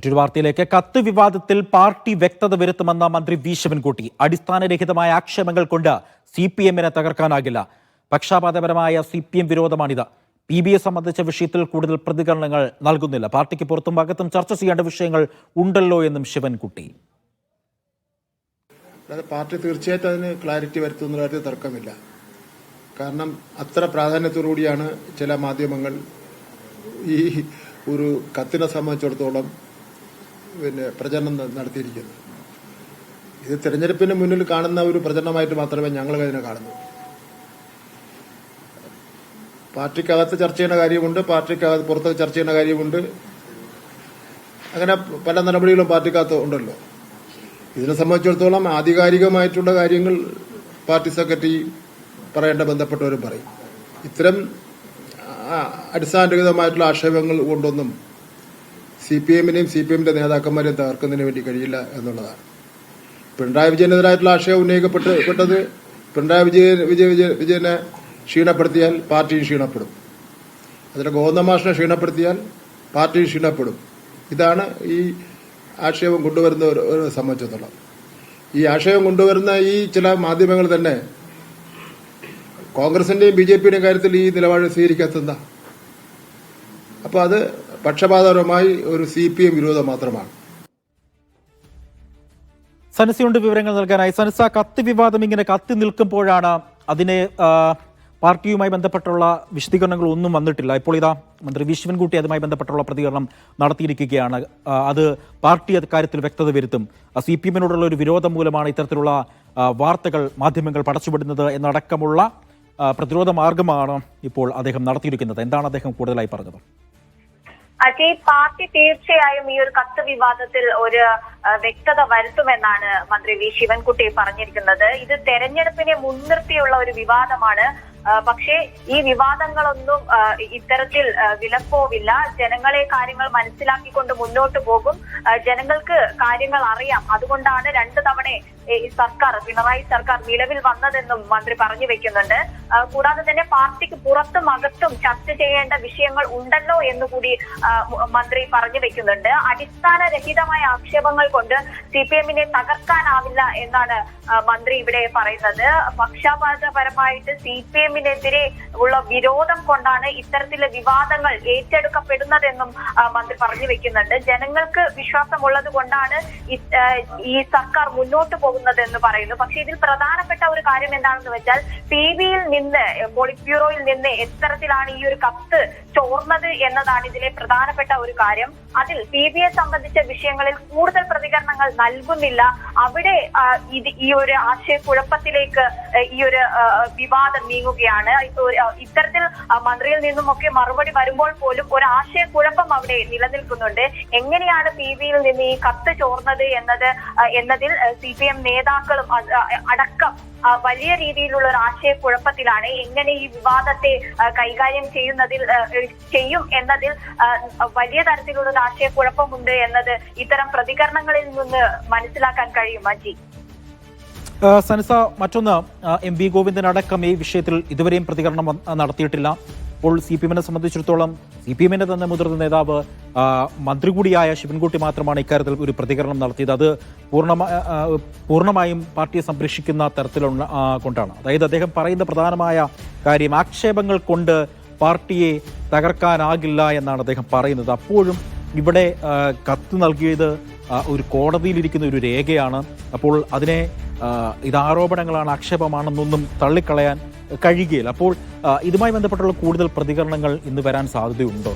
മറ്റൊരു വാർത്തയിലേക്ക്. കത്ത് വിവാദത്തിൽ പാർട്ടി വ്യക്തത വരുത്തുമെന്ന മന്ത്രി വി ശിവൻകുട്ടി. അടിസ്ഥാനരഹിതമായ ആക്ഷേപങ്ങൾ കൊണ്ട് CPM-നെ തകർക്കാനാകില്ല. പക്ഷാപാതപരമായ CPM വിരോധമാണിത്. PBയെ സംബന്ധിച്ച വിഷയത്തിൽ കൂടുതൽ പ്രതികരണങ്ങൾ നൽകുന്നില്ല. പാർട്ടിക്ക് പുറത്തും അകത്തും ചർച്ച ചെയ്യേണ്ട വിഷയങ്ങൾ ഉണ്ടല്ലോ എന്നും ശിവൻകുട്ടി. പാർട്ടി തീർച്ചയായിട്ടും അതിന് ക്ലാരിറ്റി വരുത്തുന്ന കാര്യത്തിൽ തർക്കമില്ല. കാരണം അത്ര പ്രാധാന്യത്തോടുകൂടിയാണ് ചില മാധ്യമങ്ങൾ ഈ ഒരു കത്തിനെ സംബന്ധിച്ചിടത്തോളം പ്രചരണം നടത്തിയിരിക്കുന്നത്. ഇത് തെരഞ്ഞെടുപ്പിന് മുന്നിൽ കാണുന്ന ഒരു പ്രചരണമായിട്ട് മാത്രമേ ഞങ്ങൾ അതിനെ കാണുന്നു. പാർട്ടിക്കകത്ത് ചർച്ച ചെയ്യുന്ന കാര്യമുണ്ട്, പാർട്ടിക്കകത്ത് പുറത്ത് ചർച്ച ചെയ്യുന്ന കാര്യമുണ്ട്. അങ്ങനെ പല നടപടികളും പാർട്ടിക്കകത്ത് ഉണ്ടല്ലോ. ഇതിനെ സംബന്ധിച്ചിടത്തോളം ആധികാരികമായിട്ടുള്ള കാര്യങ്ങൾ പാർട്ടി സെക്രട്ടറി പറയേണ്ട ബന്ധപ്പെട്ടവരും പറയും. ഇത്തരം അടിസ്ഥാനരഹിതമായിട്ടുള്ള ആക്ഷേപങ്ങൾ കൊണ്ടൊന്നും CPM-നെയും CPM-ന്റെ നേതാക്കന്മാരെയും തകർക്കുന്നതിന് വേണ്ടി കഴിയില്ല എന്നുള്ളതാണ്. പിണറായി വിജയനെതിരായിട്ടുള്ള ആക്ഷേപം ഉന്നയിക്കപ്പെട്ടത് പിണറായി വിജയനെ ക്ഷീണപ്പെടുത്തിയാൽ പാർട്ടിയും ക്ഷീണപ്പെടും. അതിലെ ഗോവിന്ദമാഷിനെ ക്ഷീണപ്പെടുത്തിയാൽ പാർട്ടിയും ക്ഷീണപ്പെടും. ഇതാണ് ഈ ആക്ഷേപം കൊണ്ടുവരുന്നവരെ സംബന്ധിച്ചിടത്തോളം. ഈ ആക്ഷേപം കൊണ്ടുവരുന്ന ഈ ചില മാധ്യമങ്ങൾ തന്നെ കോൺഗ്രസിന്റെയും BJP-യുടെയും കാര്യത്തിൽ ഈ നിലപാട് സ്വീകരിക്കാത്തതാ. അപ്പൊ അത് പക്ഷപാതപരമായി ഒരു CPM വിരോധം മാത്രമാണ്. സനസിയുണ്ട് വിവരങ്ങൾ നൽകാനായി. സനസ, കത്ത് വിവാദം ഇങ്ങനെ കത്തി നിൽക്കുമ്പോഴാണ് അതിനെ പാർട്ടിയുമായി ബന്ധപ്പെട്ടുള്ള വിശദീകരണങ്ങൾ ഒന്നും വന്നിട്ടില്ല. ഇപ്പോൾ ഇതാ മന്ത്രി വി ശിവൻകുട്ടി അതുമായി ബന്ധപ്പെട്ടുള്ള പ്രതികരണം നടത്തിയിരിക്കുകയാണ്. അത് പാർട്ടി കാര്യത്തിൽ വ്യക്തത വരുത്തും. CPM-നോടുള്ള ഒരു വിരോധം മൂലമാണ് ഇത്തരത്തിലുള്ള വാർത്തകൾ മാധ്യമങ്ങൾ പടച്ചുവിടുന്നത് എന്നടക്കമുള്ള പ്രതിരോധ മാർഗമാണ് ഇപ്പോൾ അദ്ദേഹം നടത്തിയിരിക്കുന്നത്. എന്താണ് അദ്ദേഹം കൂടുതലായി പറഞ്ഞത്? അജയ്, പാർട്ടി തീർച്ചയായും ഈ ഒരു കത്ത് വിവാദത്തിൽ ഒരു വ്യക്തത വരുത്തുമെന്നാണ് മന്ത്രി വി ശിവൻകുട്ടി പറഞ്ഞിരിക്കുന്നത്. ഇത് തെരഞ്ഞെടുപ്പിനെ മുൻനിർത്തിയുള്ള ഒരു വിവാദമാണ്. പക്ഷേ ഈ വിവാദങ്ങളൊന്നും ഇത്തരത്തിൽ വിലപ്പോവില്ല. ജനങ്ങളെ കാര്യങ്ങൾ മനസ്സിലാക്കിക്കൊണ്ട് മുന്നോട്ട് പോകും. ജനങ്ങൾക്ക് കാര്യങ്ങൾ അറിയാം. അതുകൊണ്ടാണ് 2 തവണ ഈ സർക്കാർ, പിണറായി സർക്കാർ നിലവിൽ വന്നതെന്നും മന്ത്രി പറഞ്ഞു വെക്കുന്നുണ്ട്. കൂടാതെ തന്നെ പാർട്ടിക്ക് പുറത്തും അകത്തും ചർച്ച ചെയ്യേണ്ട വിഷയങ്ങൾ ഉണ്ടല്ലോ എന്നുകൂടി മന്ത്രി പറഞ്ഞു വെക്കുന്നുണ്ട്. അടിസ്ഥാനരഹിതമായ ആക്ഷേപങ്ങൾ കൊണ്ട് CPM-നെ തകർക്കാനാവില്ല എന്നാണ് മന്ത്രി ഇവിടെ പറയുന്നത്. പക്ഷപാതപരമായിട്ട് CPM-നെതിരെ ഉള്ള വിരോധം കൊണ്ടാണ് ഇത്തരത്തിലുള്ള വിവാദങ്ങൾ ഏറ്റെടുക്കപ്പെടുന്നതെന്നും മന്ത്രി പറഞ്ഞു വെക്കുന്നുണ്ട്. ജനങ്ങൾക്ക് വിശ്വാസമുള്ളത് കൊണ്ടാണ് ഈ സർക്കാർ മുന്നോട്ട് പോകുന്നതെന്ന് പറയുന്നു. പക്ഷെ ഇതിൽ പ്രധാനപ്പെട്ട ഒരു കാര്യം എന്താണെന്ന് വെച്ചാൽ PBയിൽ നിന്ന്, പോളിറ്റ് ബ്യൂറോയിൽ നിന്ന് എത്തരത്തിലാണ് ഈ ഒരു കത്ത് ചോർന്നത് എന്നതാണ് ഇതിലെ പ്രധാനപ്പെട്ട ഒരു കാര്യം. അതിൽ PBയെ സംബന്ധിച്ച വിഷയങ്ങളിൽ കൂടുതൽ പ്രതികരണങ്ങൾ നൽകുന്നില്ല. അവിടെ ഈ ഒരു ആശയക്കുഴപ്പത്തിലേക്ക് ഈ ഒരു വിവാദം നീങ്ങുകയാണ്. ഇത്തരത്തിൽ മന്ത്രിയിൽ നിന്നുമൊക്കെ മറുപടി വരുമ്പോൾ പോലും ഒരു ആശയക്കുഴപ്പം അവിടെ നിലനിൽക്കുന്നുണ്ട്. എങ്ങനെയാണ് PBയിൽ നിന്ന് ഈ കത്ത് ചോർന്നത് എന്നതിൽ CPM നേതാക്കളും അടക്കം വലിയ രീതിയിലുള്ള ഒരു ആശയക്കുഴപ്പത്തിലാണ്. എങ്ങനെ ഈ വിവാദത്തെ കൈകാര്യം ചെയ്യും എന്നതിൽ വലിയ തരത്തിലുള്ള ഒരു ആശയക്കുഴപ്പമുണ്ട് എന്നത് ഇത്തരം പ്രതികരണങ്ങളിൽ നിന്ന് മനസ്സിലാക്കാൻ കഴിയും. അജി, സനസ, മറ്റൊന്ന്, MV ഗോവിന്ദൻ അടക്കം ഈ വിഷയത്തിൽ ഇതുവരെയും പ്രതികരണം നടത്തിയിട്ടില്ല. ഇപ്പോൾ CPM-നെ സംബന്ധിച്ചിടത്തോളം CPM-ന്റെ തന്നെ മുതിർന്ന നേതാവ്, മന്ത്രി കൂടിയായ ശിവൻകുട്ടി മാത്രമാണ് ഇക്കാര്യത്തിൽ ഒരു പ്രതികരണം നടത്തിയത്. അത് പൂർണ്ണമായും പാർട്ടിയെ സംരക്ഷിക്കുന്ന തരത്തിലുള്ള കൊണ്ടാണ്. അതായത് അദ്ദേഹം പറയുന്ന പ്രധാനമായ കാര്യം ആക്ഷേപങ്ങൾ കൊണ്ട് പാർട്ടിയെ തകർക്കാനാകില്ല എന്നാണ് അദ്ദേഹം പറയുന്നത്. അപ്പോഴും ഇവിടെ കത്ത് നൽകിയത് ഒരു കോടതിയിലിരിക്കുന്ന ഒരു രേഖയാണ്. അപ്പോൾ അതിനെ ഇത് ആരോപണങ്ങളാണ്, ആക്ഷേപമാണെന്നൊന്നും തള്ളിക്കളയാൻ കഴിയുകയില്ല. അപ്പോൾ ഇതുമായി ബന്ധപ്പെട്ടുള്ള കൂടുതൽ പ്രതികരണങ്ങൾ ഇന്ന് വരാൻ സാധ്യതയുണ്ടോ?